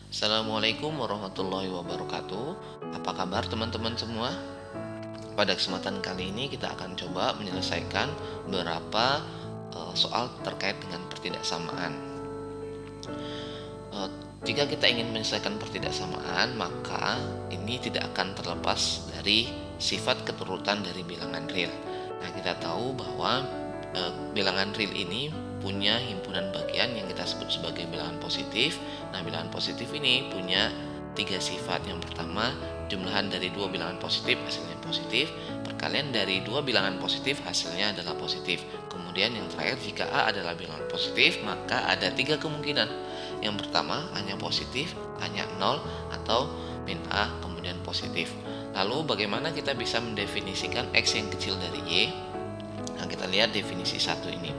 Assalamualaikum warahmatullahi wabarakatuh. Apa kabar teman-teman semua? Pada kesempatan kali ini kita akan coba menyelesaikan beberapa soal terkait dengan pertidaksamaan. Eh, Jika kita ingin menyelesaikan pertidaksamaan, maka ini tidak akan terlepas dari sifat keturutan dari bilangan real. Nah, kita tahu bahwa bilangan real ini punya himpunan bagian yang kita sebut sebagai bilangan positif. Nah, bilangan positif ini punya tiga sifat. Yang pertama, jumlahan dari dua bilangan positif hasilnya positif, perkalian dari dua bilangan positif hasilnya adalah positif. Kemudian yang terakhir, jika A adalah bilangan positif, maka ada tiga kemungkinan. Yang pertama, hanya positif, hanya 0, atau min A kemudian positif. Lalu bagaimana kita bisa mendefinisikan X yang kecil dari Y? Nah, kita lihat definisi satu ini.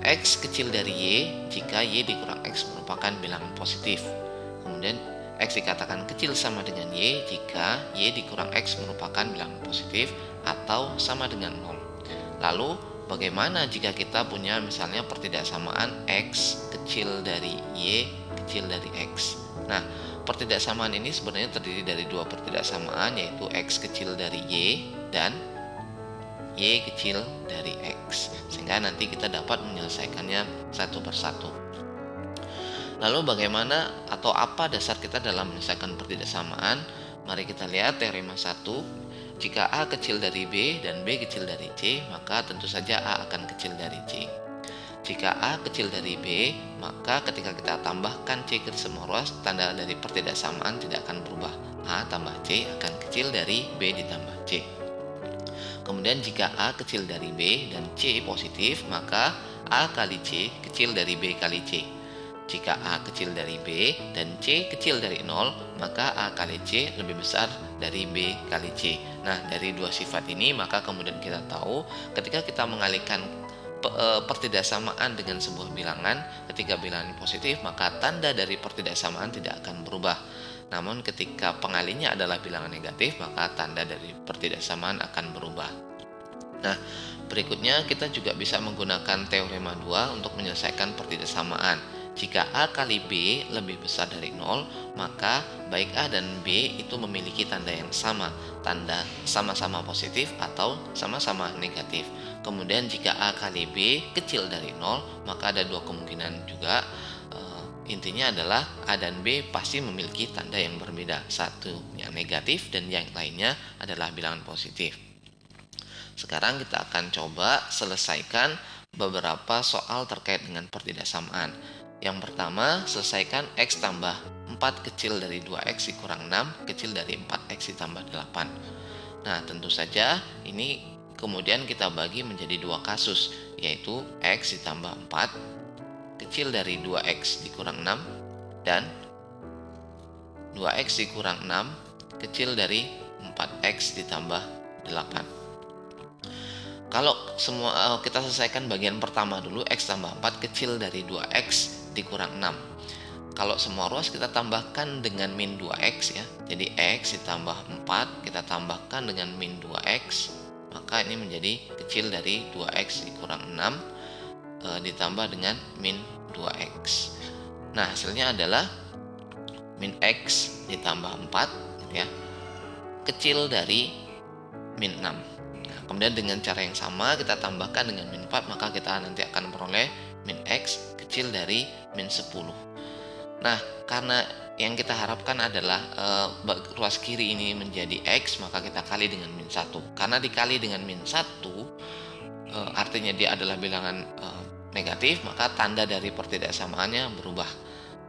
X kecil dari Y jika Y dikurang X merupakan bilangan positif. Kemudian X dikatakan kecil sama dengan Y jika Y dikurang X merupakan bilangan positif atau sama dengan 0. Lalu bagaimana jika kita punya misalnya pertidaksamaan X kecil dari Y kecil dari X? Nah, pertidaksamaan ini sebenarnya terdiri dari dua pertidaksamaan, yaitu X kecil dari Y dan Y kecil dari X, sehingga nanti kita dapat menyelesaikannya satu persatu. Lalu bagaimana atau apa dasar kita dalam menyelesaikan pertidaksamaan? Mari kita lihat teorema 1. Jika A kecil dari B dan B kecil dari C, maka tentu saja A akan kecil dari C. Jika A kecil dari B, maka ketika kita tambahkan C ke semua ruas, tanda dari pertidaksamaan tidak akan berubah. A tambah C akan kecil dari B ditambah C. Kemudian jika A kecil dari B dan C positif, maka A kali C kecil dari B kali C. Jika A kecil dari B dan C kecil dari 0, maka A kali C lebih besar dari B kali C. Nah, dari dua sifat ini, maka kemudian kita tahu ketika kita mengalihkan pertidaksamaan dengan sebuah bilangan, ketika bilangan positif, maka tanda dari pertidaksamaan tidak akan berubah. Namun ketika pengalinya adalah bilangan negatif, maka tanda dari pertidaksamaan akan berubah. Nah, berikutnya kita juga bisa menggunakan teorema 2 untuk menyelesaikan pertidaksamaan. Jika A kali B lebih besar dari 0, maka baik A dan B itu memiliki tanda yang sama, tanda sama-sama positif atau sama-sama negatif. Kemudian jika A kali B kecil dari 0, maka ada dua kemungkinan juga. Intinya adalah A dan B pasti memiliki tanda yang berbeda, satu yang negatif dan yang lainnya adalah bilangan positif. Sekarang kita akan coba selesaikan beberapa soal terkait dengan pertidaksamaan. Yang pertama, selesaikan X tambah 4 kecil dari 2X dikurang 6 kecil dari 4X ditambah 8. Nah, tentu saja ini kemudian kita bagi menjadi dua kasus, yaitu X ditambah 4 kecil dari 2X dikurang 6 dan 2X dikurang 6 kecil dari 4X ditambah 8. Kalau semua kita selesaikan bagian pertama dulu, X tambah 4 kecil dari 2X dikurang 6. Kalau semua ruas kita tambahkan dengan min 2X ya. Jadi X ditambah 4 kita tambahkan dengan min 2X, maka ini menjadi kecil dari 2X dikurang 6 ditambah dengan min 2X. Nah, hasilnya adalah min X ditambah 4 ya, kecil dari min 6. Nah, kemudian dengan cara yang sama kita tambahkan dengan min 4, maka kita nanti akan memperoleh min X kecil dari min 10. Nah, karena yang kita harapkan adalah ruas kiri ini menjadi X, maka kita kali dengan min 1. Karena dikali dengan min 1 artinya dia adalah bilangan negatif, maka tanda dari pertidaksamaannya berubah.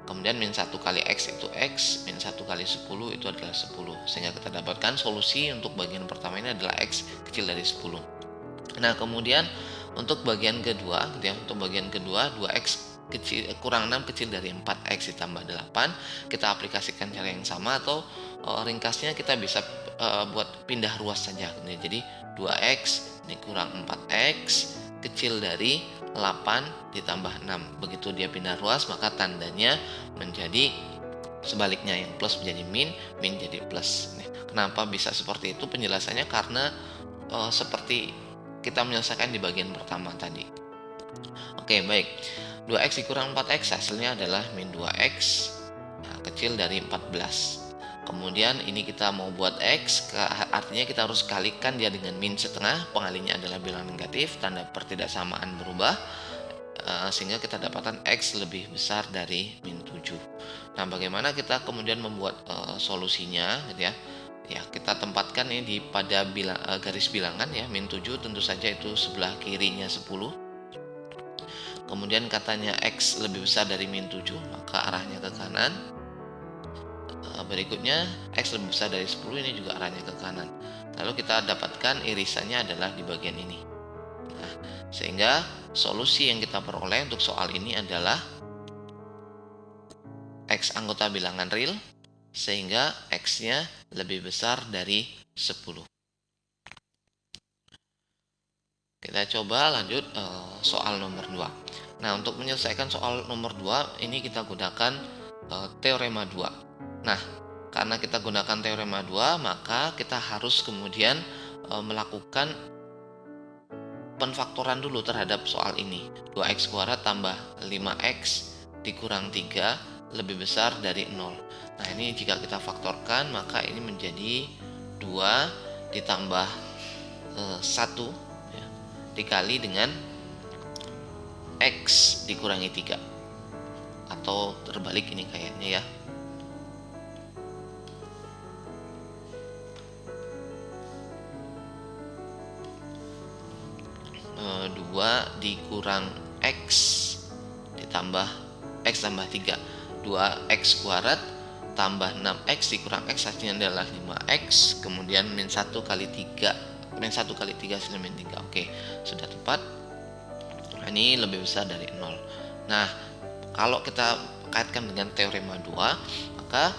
Kemudian min 1 kali X itu X, min 1 kali 10 itu adalah 10. Sehingga kita dapatkan solusi untuk bagian pertama ini adalah X kecil dari 10. Nah, kemudian untuk bagian kedua, untuk bagian kedua 2X kecil kurang 6 kecil dari 4X ditambah 8, kita aplikasikan cara yang sama, atau ringkasnya kita bisa buat pindah ruas saja. Jadi 2X dikurang 4X kecil dari 8 ditambah 6. Begitu dia pindah ruas, maka tandanya menjadi sebaliknya, yang plus menjadi min, min jadi plus. Kenapa bisa seperti itu? Penjelasannya karena seperti kita menyelesaikan di bagian pertama tadi. Oke, baik. 2X dikurang 4X hasilnya adalah min 2X. Nah, kecil dari 14. Kemudian ini kita mau buat X, artinya kita harus kalikan dia dengan min setengah, pengalinya adalah bilangan negatif, tanda pertidaksamaan berubah, sehingga kita dapatkan X lebih besar dari min 7. Nah, bagaimana kita kemudian membuat solusinya gitu ya? Ya, kita tempatkan ini pada garis bilangan ya, min 7 tentu saja itu sebelah kirinya 10. Kemudian katanya X lebih besar dari min 7, maka arahnya ke kanan. Berikutnya X lebih besar dari 10, ini juga arahnya ke kanan. Lalu kita dapatkan irisannya adalah di bagian ini. Nah, sehingga solusi yang kita peroleh untuk soal ini adalah X anggota bilangan real, sehingga X-nya lebih besar dari 10. Kita coba lanjut soal nomor 2. Nah, untuk menyelesaikan soal nomor 2 ini kita gunakan teorema 2. Nah, karena kita gunakan teorema 2, maka kita harus kemudian melakukan penfaktoran dulu terhadap soal ini. 2x kuadrat tambah 5x dikurang 3 lebih besar dari 0. Nah, ini jika kita faktorkan, maka ini menjadi 2 ditambah 1 ya, dikali dengan x dikurangi 3. Atau terbalik ini kayaknya ya. 2 dikurang X ditambah X tambah 3, 2x kuadrat tambah 6x dikurang X hasilnya adalah 5x, kemudian min 1 kali 3, min 1 kali 3 hasilnya min 3. Oke, sudah tepat. Nah, ini lebih besar dari 0. Nah, kalau kita kaitkan dengan teorema 2, maka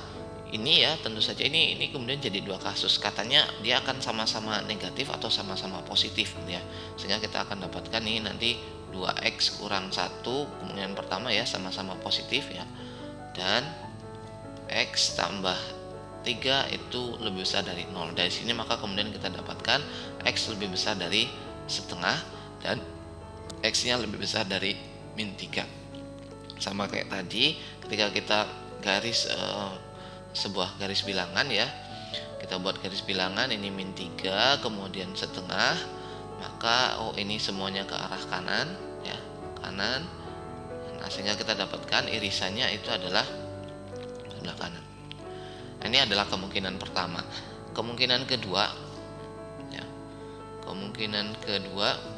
ini ya tentu saja ini kemudian jadi dua kasus, katanya dia akan sama-sama negatif atau sama-sama positif ya, sehingga kita akan dapatkan nih nanti 2x kurang 1 kemungkinan pertama ya sama-sama positif ya, dan x tambah 3 itu lebih besar dari 0. Dari sini maka kemudian kita dapatkan x lebih besar dari setengah dan x nya lebih besar dari min 3. Sama kayak tadi ketika kita garis sebuah garis bilangan ya, kita buat garis bilangan ini min 3 kemudian setengah, maka ini semuanya ke arah kanan ya, kanan. Nah, sehingga kita dapatkan irisannya itu adalah sebelah kanan. Nah, ini adalah kemungkinan pertama. Kemungkinan kedua ya, kemungkinan kedua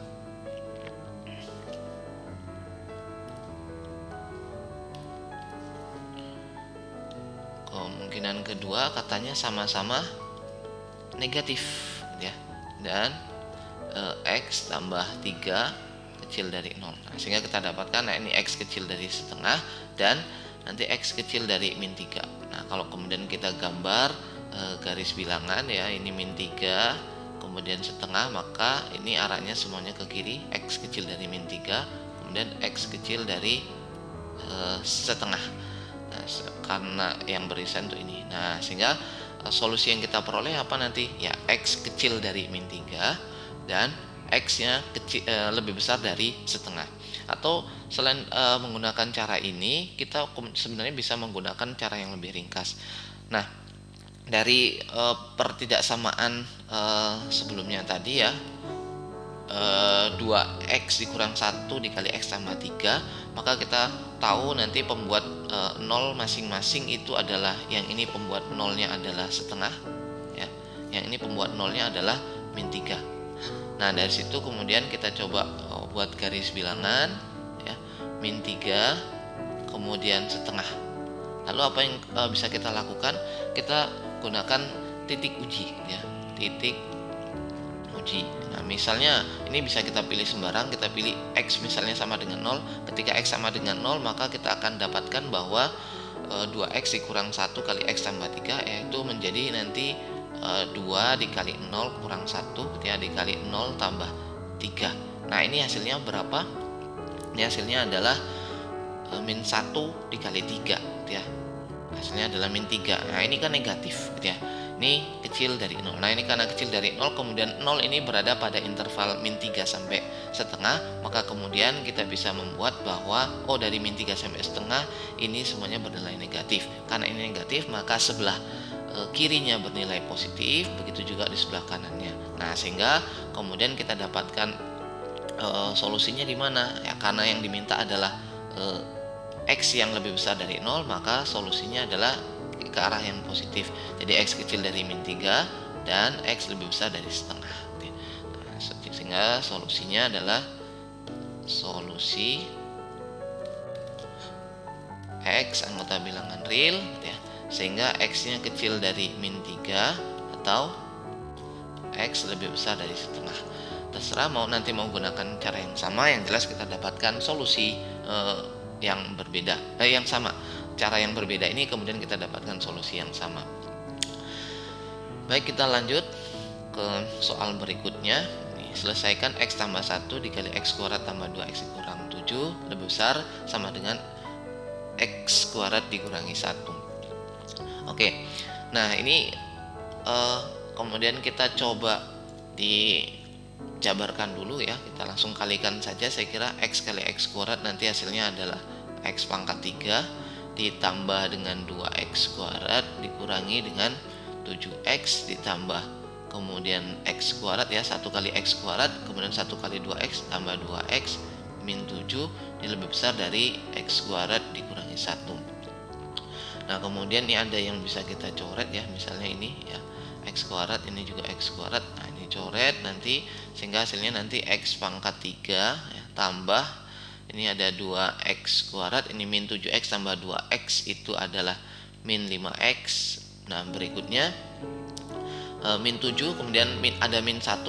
katanya sama-sama negatif ya, dan x tambah 3 kecil dari 0. Nah, sehingga kita dapatkan ini x kecil dari setengah dan nanti x kecil dari min 3. Nah, kalau kemudian kita gambar garis bilangan ya, ini min 3 kemudian setengah, maka ini arahnya semuanya ke kiri, x kecil dari min 3 kemudian x kecil dari setengah. Nah, karena yang beririsan untuk ini. Nah, sehingga solusi yang kita peroleh apa nanti? Ya, x kecil dari min 3 dan x-nya lebih besar dari setengah. Atau selain menggunakan cara ini, kita sebenarnya bisa menggunakan cara yang lebih ringkas. Nah, dari pertidaksamaan sebelumnya tadi ya, 2x dikurang 1 dikali x tambah 3, maka kita tahu nanti pembuat 0 masing-masing itu adalah, yang ini pembuat nolnya adalah setengah ya, yang ini pembuat nolnya adalah min 3. Nah, dari situ kemudian kita coba buat garis bilangan ya, min 3 kemudian setengah. Lalu apa yang bisa kita lakukan? Kita gunakan titik uji ya, titik uji. Nah, misalnya ini bisa kita pilih sembarang, kita pilih x misalnya sama dengan 0. Ketika x sama dengan 0, maka kita akan dapatkan bahwa 2x dikurang 1 kali x tambah 3 yaitu menjadi nanti 2 dikali 0 kurang 1 ya, dikali 0 tambah 3. Nah, ini hasilnya berapa? Ini hasilnya adalah min 1 dikali 3 ya. Hasilnya adalah min 3. Nah, ini kan negatif gitu ya. ini kecil dari 0. Nah, ini karena kecil dari 0, kemudian 0 ini berada pada interval min 3 sampai setengah, maka kemudian kita bisa membuat bahwa dari min 3 sampai setengah ini semuanya bernilai negatif. Karena ini negatif, maka sebelah kirinya bernilai positif, begitu juga di sebelah kanannya. Nah, sehingga kemudian kita dapatkan solusinya di mana? Ya, karena yang diminta adalah X yang lebih besar dari 0, maka solusinya adalah ke arah yang positif. Jadi X kecil dari min 3 dan X lebih besar dari setengah. Nah, sehingga solusinya adalah solusi X anggota bilangan real, ya, sehingga X-nya kecil dari min 3 atau X lebih besar dari setengah. Terserah nanti mau gunakan cara yang sama, yang jelas kita dapatkan solusi yang berbeda, yang sama. Cara yang berbeda ini kemudian kita dapatkan solusi yang sama. Baik, kita lanjut ke soal berikutnya. Selesaikan X tambah 1 dikali X kuadrat tambah 2X dikurang 7 lebih besar sama dengan X kuadrat dikurangi 1. Oke, nah ini kemudian kita coba dijabarkan dulu ya. Kita langsung kalikan saja. Saya kira X kali X kuadrat nanti hasilnya adalah X pangkat 3 ditambah dengan 2X kuadrat dikurangi dengan 7X ditambah kemudian X kuadrat, ya, 1 kali X kuadrat kemudian 1 kali 2X tambah 2X min 7 ini lebih besar dari X kuadrat dikurangi 1. Nah, kemudian ini ada yang bisa kita coret ya, misalnya ini ya, X kuadrat, ini juga X kuadrat. Nah, ini coret nanti sehingga hasilnya nanti X pangkat 3 ya, tambah ini ada 2X kuadrat, ini min 7X tambah 2X itu adalah min 5X. Nah, berikutnya min 7 kemudian ada min 1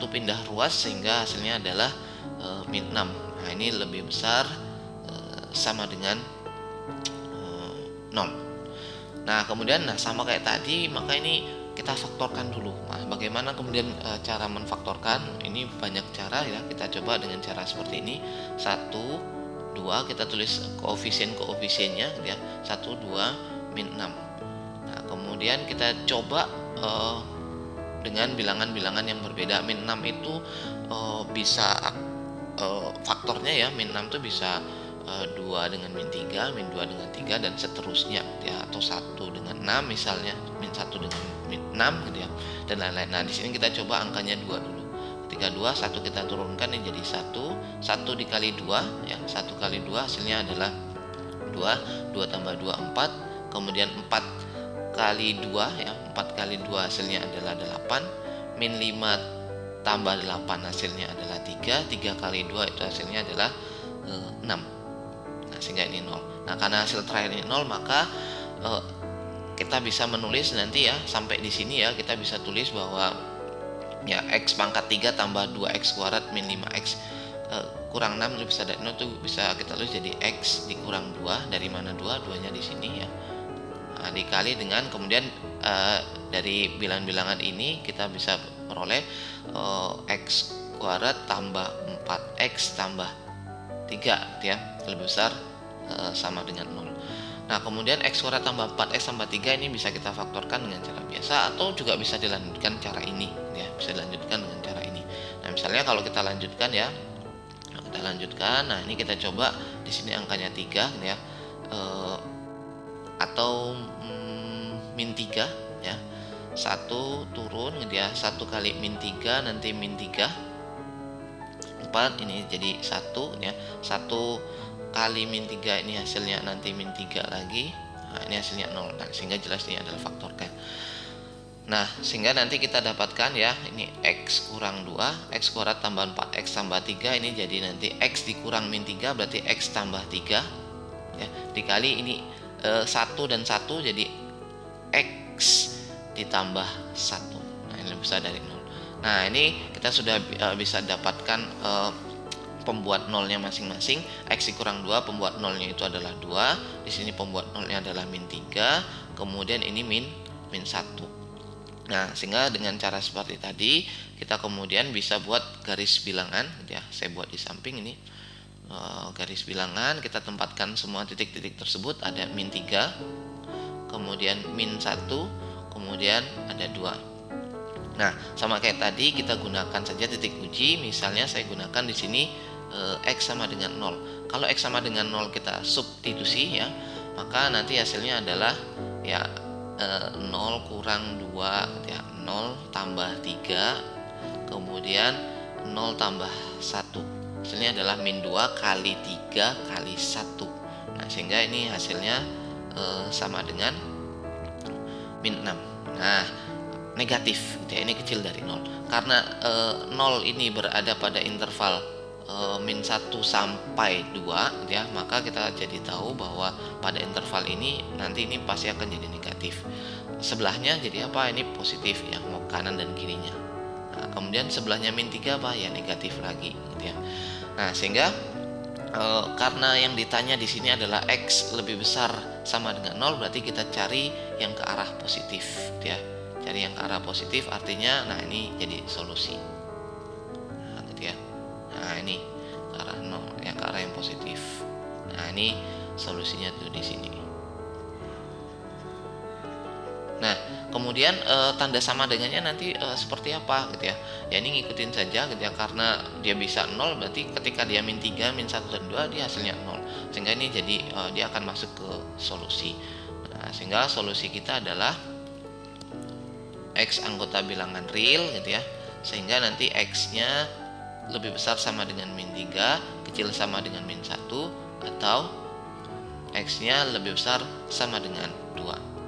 pindah ruas sehingga hasilnya adalah min 6. Nah, ini lebih besar sama dengan 0. Nah, kemudian sama kayak tadi, maka ini kita faktorkan dulu. Nah, bagaimana kemudian cara menfaktorkan? Ini banyak cara ya. Kita coba dengan cara seperti ini. 1, 2 kita tulis koefisiennya ya. 1, 2, min 6. Nah, kemudian kita coba dengan bilangan-bilangan yang berbeda. Min 6 itu bisa faktornya ya. Min 6 itu bisa 2 dengan min 3, min 2 dengan 3 dan seterusnya ya, atau 1 dengan 6 misalnya, min 1 dengan min 6 gitu ya, dan lain-lain. Nah, di sini kita coba angkanya 2 dulu. Ketika 2, 1 kita turunkan ini jadi 1 dikali 2 ya, 1 kali 2 hasilnya adalah 2 tambah 2 4, kemudian 4 kali 2 ya, 4 kali 2 hasilnya adalah 8, min 5 tambah 8 hasilnya adalah 3 kali 2 itu hasilnya adalah 6. Nah, sehingga ini 0. Nah, karena hasil terakhir ini 0, maka kita bisa menulis nanti ya, sampai di sini ya, kita bisa tulis bahwa ya X pangkat 3 tambah 2X kuadrat min 5X kurang 6 lebih besar dari 0 itu bisa kita tulis jadi X dikurang 2. Dari mana 2? 2-nya di sini ya. Nah, dikali dengan kemudian dari bilangan-bilangan ini kita bisa peroleh X kuadrat tambah 4X tambah 3 ya, lebih besar sama dengan 0. Nah, kemudian X kuadrat tambah 4X tambah 3 ini bisa kita faktorkan dengan cara biasa atau juga bisa dilanjutkan cara ini ya, bisa dilanjutkan dengan cara ini. Nah, misalnya kalau kita lanjutkan ya, nah ini kita coba di sini angkanya 3 ya, atau min 3 ya, 1 turun gitu ya, 1 kali min 3 nanti min 3 4 ini jadi 1 ya, 1 kali min 3 ini hasilnya nanti min 3 lagi. Nah, ini hasilnya 0. Nah, sehingga jelas ini adalah faktorkan. Nah, sehingga nanti kita dapatkan ya, ini X kurang 2, X kuadrat tambah 4X tambah 3 ini jadi nanti X dikurang min 3 berarti X tambah 3 ya, dikali ini 1 dan 1 jadi X ditambah 1. Nah, ini lebih besar dari 0. Nah, ini kita sudah bisa dapatkan pembuat nolnya masing-masing. X dikurang 2, pembuat nolnya itu adalah 2. Di sini pembuat nolnya adalah min 3, kemudian ini min 1. Nah, sehingga dengan cara seperti tadi kita kemudian bisa buat garis bilangan ya. Saya buat di samping ini garis bilangan, kita tempatkan semua titik-titik tersebut, ada min 3, kemudian min 1, kemudian ada 2. Nah, sama kayak tadi kita gunakan saja titik uji. Misalnya saya gunakan di sini X sama dengan 0. Kalau X sama dengan 0 kita substitusi ya, maka nanti hasilnya adalah ya 0 kurang 2 ya, 0 tambah 3, kemudian 0 tambah 1. Hasilnya adalah min 2 kali 3 kali 1. Nah, sehingga ini hasilnya sama dengan min 6. Nah, negatif ya, ini kecil dari 0. Karena 0 ini berada pada interval min 1 sampai 2 ya, maka kita jadi tahu bahwa pada interval ini nanti ini pasti akan jadi negatif. Sebelahnya jadi apa? Ini positif ya, mau kanan dan kirinya. Nah, kemudian sebelahnya min 3 apa? Ya negatif lagi gitu ya. Nah, sehingga karena yang ditanya di sini adalah X lebih besar sama dengan 0, berarti kita cari yang ke arah positif ya. Cari yang ke arah positif artinya nah ini jadi solusi. Nah, gitu ya. Nah, ini ke arah 0 ya, ke arah yang positif. Nah, ini solusinya tuh di sini. Nah, kemudian tanda sama dengannya nanti seperti apa gitu ya. Ya ini ngikutin saja gitu ya, karena dia bisa 0 berarti ketika dia min 3, min 1 dan 2 dia hasilnya 0. Sehingga ini jadi dia akan masuk ke solusi. Nah, sehingga solusi kita adalah X anggota bilangan real gitu ya. Sehingga nanti X-nya lebih besar sama dengan min 3, kecil sama dengan min 1, atau X-nya lebih besar sama dengan 2.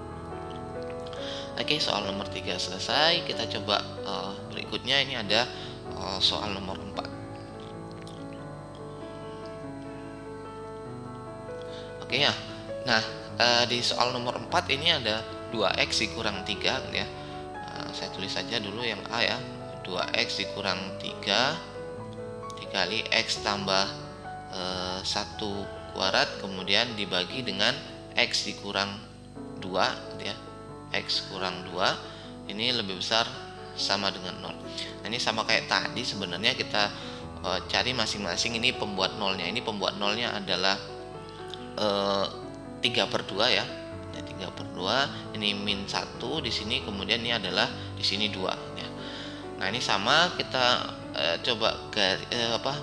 Oke, soal nomor 3 selesai. Kita coba berikutnya, ini ada soal nomor 4. Oke ya. Nah, di soal nomor 4 ini ada 2x dikurang 3 gitu ya. Saya tulis saja dulu yang A ya. 2x dikurang 3 dikali x tambah 1 kuadrat kemudian dibagi dengan x dikurang 2 gitu ya. X kurang 2 ini lebih besar sama dengan 0. Nah, ini sama kayak tadi sebenarnya kita cari masing-masing ini pembuat nolnya. Ini pembuat nolnya adalah 3/2 ya. 3/2 ini min 1 di sini, kemudian ini adalah di sini 2 ya. Nah, ini sama kita coba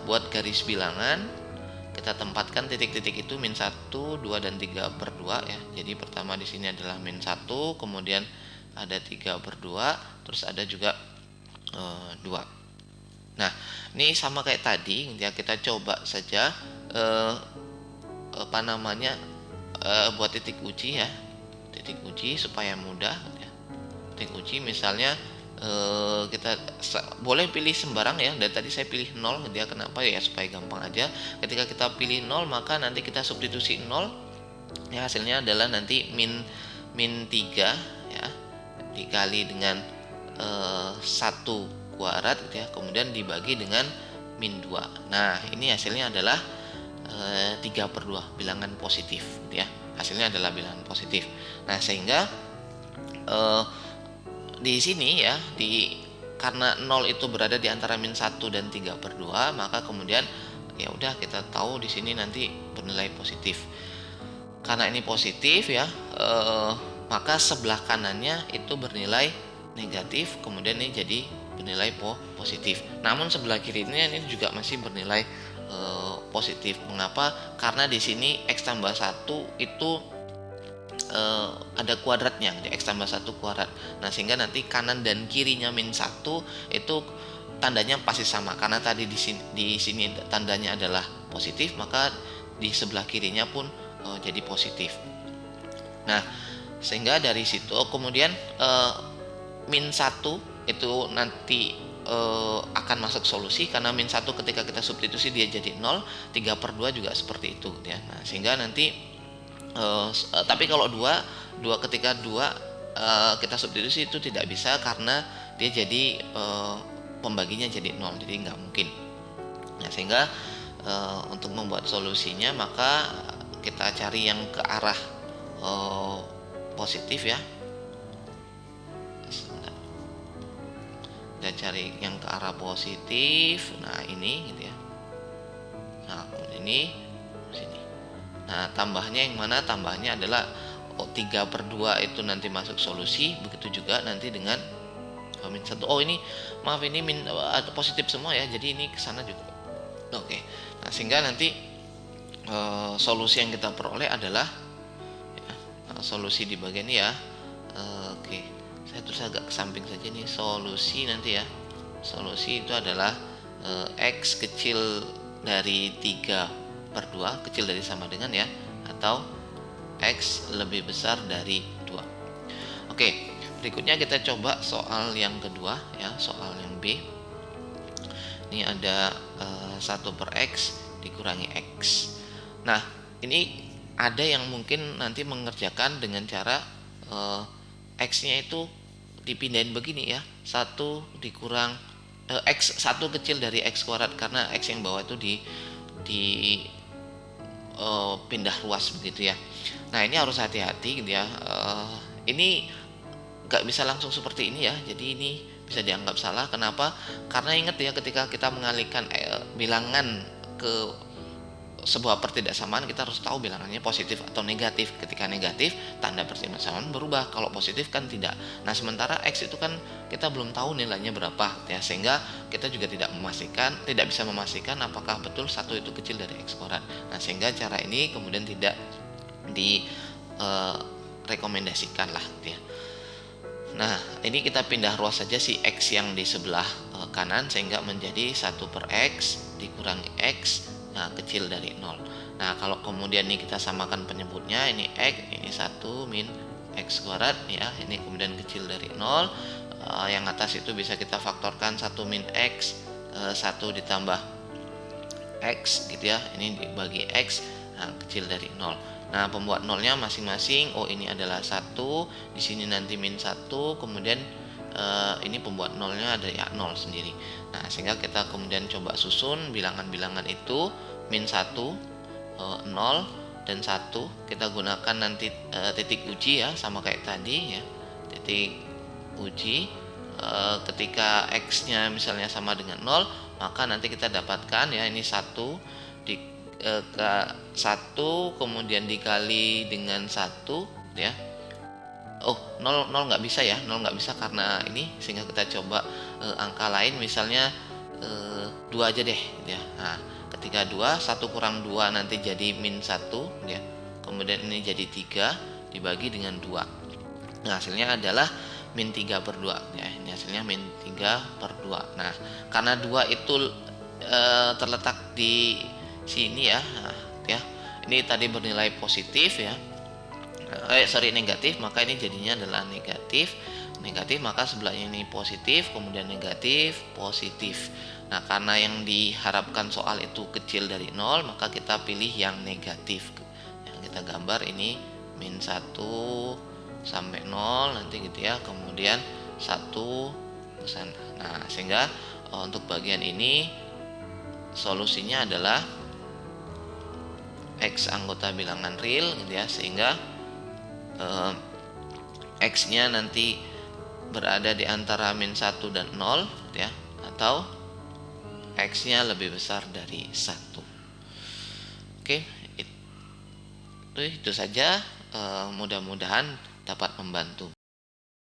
buat garis bilangan. Kita tempatkan titik-titik itu min 1, 2 dan 3/2 ya. Jadi pertama di sini adalah min 1, kemudian ada 3/2, terus ada juga 2. Nah, ini sama kayak tadi ya, kita coba saja buat titik uji ya. Titik uji supaya mudah ya. Titik uji misalnya kita boleh pilih sembarang ya. Dan tadi saya pilih 0 dia kenapa ya, supaya gampang aja. Ketika kita pilih 0 maka nanti kita substitusi 0 ya, hasilnya adalah nanti min 3 ya dikali dengan 1 kuadrat gitu ya, kemudian dibagi dengan min 2. Nah, ini hasilnya adalah 3/2 bilangan positif gitu ya. Hasilnya adalah bilangan positif. Nah, sehingga di sini ya, karena 0 itu berada di antara min 1 dan 3/2, maka kemudian ya udah kita tahu di sini nanti bernilai positif. Karena ini positif ya, maka sebelah kanannya itu bernilai negatif, kemudian ini jadi bernilai positif. Namun sebelah kirinya ini juga masih bernilai positif. Mengapa? Karena di sini x tambah 1 itu ada kuadratnya, di x tambah 1 kuadrat. Nah, sehingga nanti kanan dan kirinya min 1 itu tandanya pasti sama. Karena tadi di sini tandanya adalah positif, maka di sebelah kirinya pun jadi positif. Nah, sehingga dari situ kemudian min 1 itu nanti akan masuk solusi, karena min 1 ketika kita substitusi dia jadi 0, 3/2 juga seperti itu ya. Nah, sehingga nanti tapi kalau 2 ketika 2 kita substitusi itu tidak bisa, karena dia jadi pembaginya jadi 0, jadi nggak mungkin. Nah, sehingga untuk membuat solusinya maka kita cari yang ke arah positif ya. Kita cari yang ke arah positif. Nah, ini gitu ya. Nah, ini sini. Nah, tambahnya yang mana? Tambahnya adalah 3/2 itu nanti masuk solusi, begitu juga nanti dengan min 1. Oh ini maaf, ini positif semua ya, jadi ini kesana juga. Oke. Nah, sehingga nanti solusi yang kita peroleh adalah ya, solusi di bagian ini ya. Oke, saya terus agak ke samping saja nih. Solusi nanti ya, solusi itu adalah X kecil dari 3/2, kecil dari sama dengan ya, atau X lebih besar dari 2. Oke, berikutnya kita coba soal yang kedua ya, soal yang B. Ini ada 1/X dikurangi X. Nah, ini ada yang mungkin nanti mengerjakan dengan cara X-nya itu dipindahin begini ya, 1 dikurang X 1 kecil dari X kuadrat, karena X yang bawah itu di pindah ruas begitu ya. Nah, ini harus hati-hati gitu ya. Ini nggak bisa langsung seperti ini ya, jadi ini bisa dianggap salah. Kenapa? Karena ingat ya, ketika kita mengalihkan bilangan ke sebuah pertidaksamaan, kita harus tahu bilangannya positif atau negatif. Ketika negatif, tanda pertidaksamaan berubah. Kalau positif kan tidak. Nah, sementara X itu kan kita belum tahu nilainya berapa ya, sehingga kita juga tidak bisa memastikan apakah betul 1 itu kecil dari X kuadrat. Nah, sehingga cara ini kemudian tidak direkomendasikan lah gitu ya. Nah, ini kita pindah ruas saja si X yang di sebelah kanan, sehingga menjadi 1/X dikurangi X, nah kecil dari 0. Nah, kalau kemudian ini kita samakan penyebutnya, ini X, ini 1 min X kuadrat ya, ini kemudian kecil dari 0. Yang atas itu bisa kita faktorkan 1 min X, 1 ditambah X gitu ya, ini dibagi X, nah kecil dari 0. Nah, pembuat nolnya masing-masing, ini adalah 1, di sini nanti min 1, kemudian ini pembuat nolnya ada ya 0 sendiri. Nah, sehingga kita kemudian coba susun bilangan-bilangan itu, min 1, 0, dan 1. Kita gunakan nanti titik uji ya, sama kayak tadi ya, titik uji. Ketika X-nya misalnya sama dengan 0, maka nanti kita dapatkan ya, ini 1 ke 1 kemudian dikali dengan 1 ya. 0 nggak bisa ya, 0 nggak bisa karena ini, sehingga kita coba angka lain, misalnya 2 aja deh ya. Nah, ketika 2, 1 kurang 2 nanti jadi min 1 ya. Kemudian ini jadi 3 dibagi dengan 2. Nah, hasilnya adalah min 3/2 ya. Ini hasilnya min 3/2. Nah, karena 2 itu terletak di sini ya, ya ini tadi bernilai positif ya, negatif, maka ini jadinya adalah negatif, maka sebelahnya ini positif, kemudian negatif, positif. Nah, karena yang diharapkan soal itu kecil dari 0, maka kita pilih yang negatif. Yang kita gambar ini min 1 sampai 0 nanti gitu ya, kemudian 1 ke sana. Nah, sehingga untuk bagian ini solusinya adalah X anggota bilangan real gitu ya, sehingga X-nya nanti berada di antara min 1 dan 0 gitu ya, atau X-nya lebih besar dari 1. Oke, itu saja, mudah-mudahan dapat membantu.